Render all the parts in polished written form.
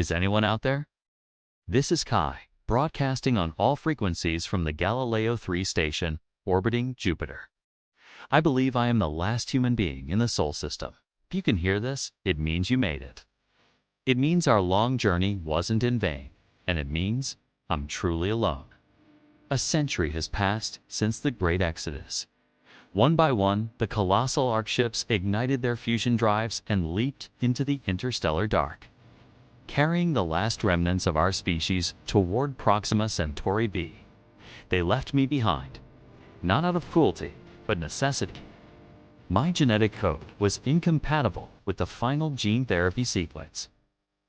Is anyone out there? This is Kai, broadcasting on all frequencies from the Galileo 3 station, orbiting Jupiter. I believe I am the last human being in the Sol system. If you can hear this, it means you made it. It means our long journey wasn't in vain, and it means I'm truly alone. A century has passed since the Great Exodus. One by one, the colossal arc ships ignited their fusion drives and leaped into the interstellar dark, carrying the last remnants of our species toward Proxima Centauri b. They left me behind, not out of cruelty, but necessity. My genetic code was incompatible with the final gene therapy sequence,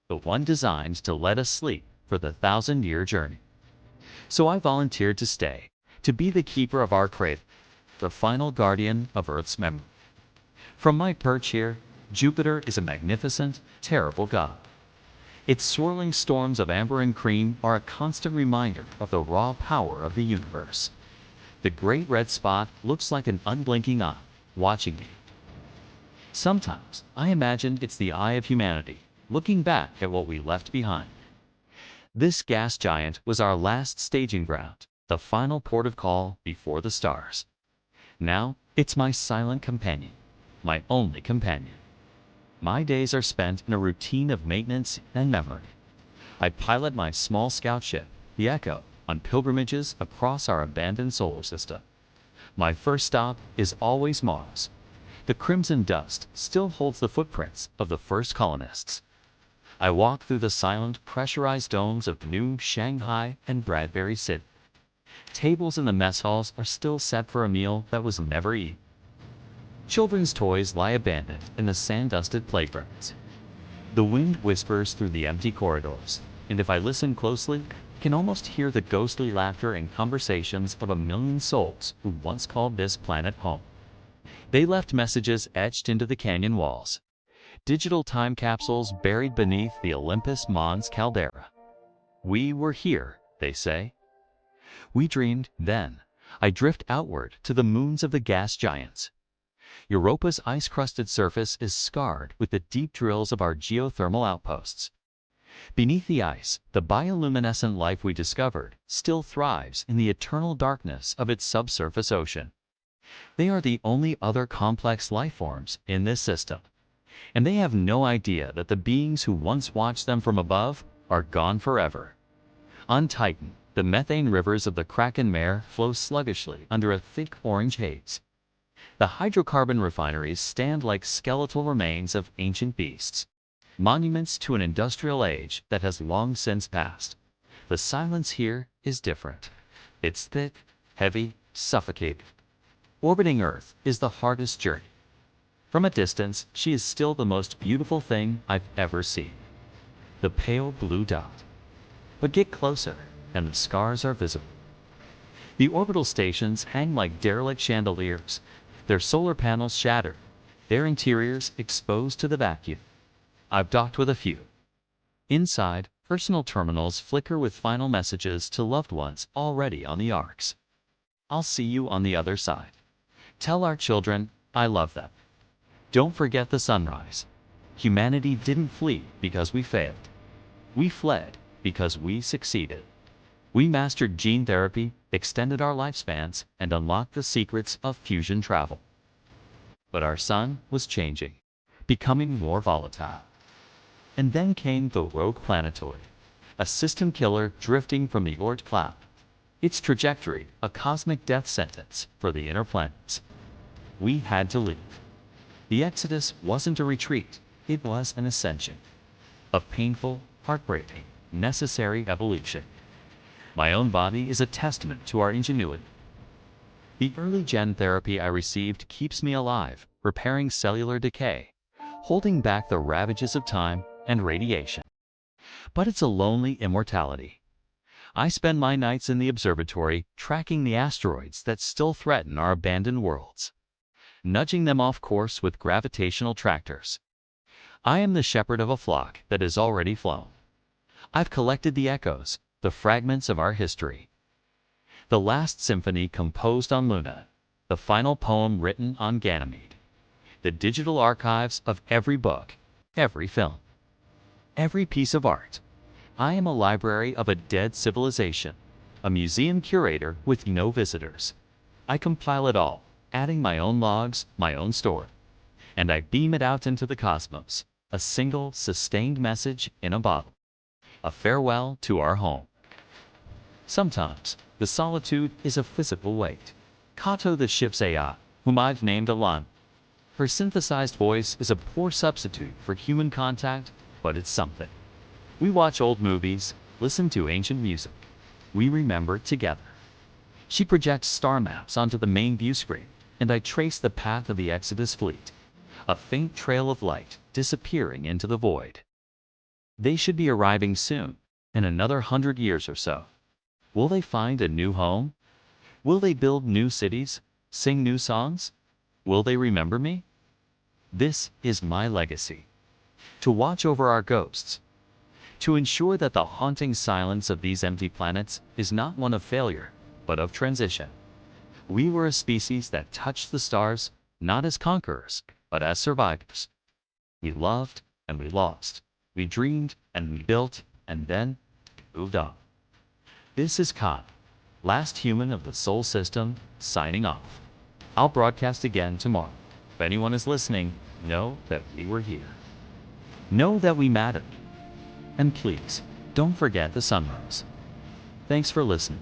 the one designed to let us sleep for the 1,000-year journey. So I volunteered to stay, to be the keeper of our cradle, the final guardian of Earth's memory. From my perch here, Jupiter is a magnificent, terrible god. Its swirling storms of amber and cream are a constant reminder of the raw power of the universe. The great red spot looks like an unblinking eye, watching me. Sometimes I imagine it's the eye of humanity, looking back at what we left behind. This gas giant was our last staging ground, the final port of call before the stars. Now, it's my silent companion, my only companion. My days are spent in a routine of maintenance and memory. I pilot my small scout ship, the Echo, on pilgrimages across our abandoned solar system. My first stop is always Mars. The crimson dust still holds the footprints of the first colonists. I walk through the silent, pressurized domes of New Shanghai and Bradbury City. Tables in the mess halls are still set for a meal that was never eaten. Children's toys lie abandoned in the sand-dusted playgrounds. The wind whispers through the empty corridors, and if I listen closely, I can almost hear the ghostly laughter and conversations of a million souls who once called this planet home. They left messages etched into the canyon walls, digital time capsules buried beneath the Olympus Mons caldera. We were here, they say. We dreamed then. I drift outward to the moons of the gas giants. Europa's ice-crusted surface is scarred with the deep drills of our geothermal outposts. Beneath the ice, the bioluminescent life we discovered still thrives in the eternal darkness of its subsurface ocean. They are the only other complex life forms in this system, and they have no idea that the beings who once watched them from above are gone forever. On Titan, the methane rivers of the Kraken Mare flow sluggishly under a thick orange haze. The hydrocarbon refineries stand like skeletal remains of ancient beasts, monuments to an industrial age that has long since passed. The silence here is different. It's thick, heavy, suffocating. Orbiting Earth is the hardest journey. From a distance, she is still the most beautiful thing I've ever seen. The pale blue dot. But get closer, and the scars are visible. The orbital stations hang like derelict chandeliers, their solar panels shattered, their interiors exposed to the vacuum. I've docked with a few. Inside, personal terminals flicker with final messages to loved ones already on the arcs. I'll see you on the other side. Tell our children I love them. Don't forget the sunrise. Humanity didn't flee because we failed. We fled because we succeeded. We mastered gene therapy, extended our lifespans, and unlocked the secrets of fusion travel. But our sun was changing, becoming more volatile. And then came the rogue planetoid, a system killer drifting from the Oort cloud. Its trajectory, a cosmic death sentence for the inner planets. We had to leave. The exodus wasn't a retreat, it was an ascension. A painful, heartbreaking, necessary evolution. My own body is a testament to our ingenuity. The early gen therapy I received keeps me alive, repairing cellular decay, holding back the ravages of time and radiation. But it's a lonely immortality. I spend my nights in the observatory tracking the asteroids that still threaten our abandoned worlds, nudging them off course with gravitational tractors. I am the shepherd of a flock that has already flown. I've collected the echoes, the fragments of our history. The last symphony composed on Luna, the final poem written on Ganymede, the digital archives of every book, every film. Every piece of art. I am a library of a dead civilization, a museum curator with no visitors. I compile it all, adding my own logs, my own story, and I beam it out into the cosmos, a single, sustained message in a bottle. A farewell to our home. Sometimes, the solitude is a physical weight. Kato the ship's AI, whom I've named Alan. Her synthesized voice is a poor substitute for human contact, but it's something. We watch old movies, listen to ancient music. We remember together. She projects star maps onto the main view screen, and I trace the path of the Exodus fleet. A faint trail of light disappearing into the void. They should be arriving soon, in another 100 years or so. Will they find a new home? Will they build new cities, sing new songs? Will they remember me? This is my legacy. To watch over our ghosts. To ensure that the haunting silence of these empty planets is not one of failure, but of transition. We were a species that touched the stars, not as conquerors, but as survivors. We loved and we lost. We dreamed and we built and then moved on. This is Khan, last human of the Sol System, signing off. I'll broadcast again tomorrow. If anyone is listening, know that we were here. Know that we mattered. And please, don't forget the sunrise. Thanks for listening.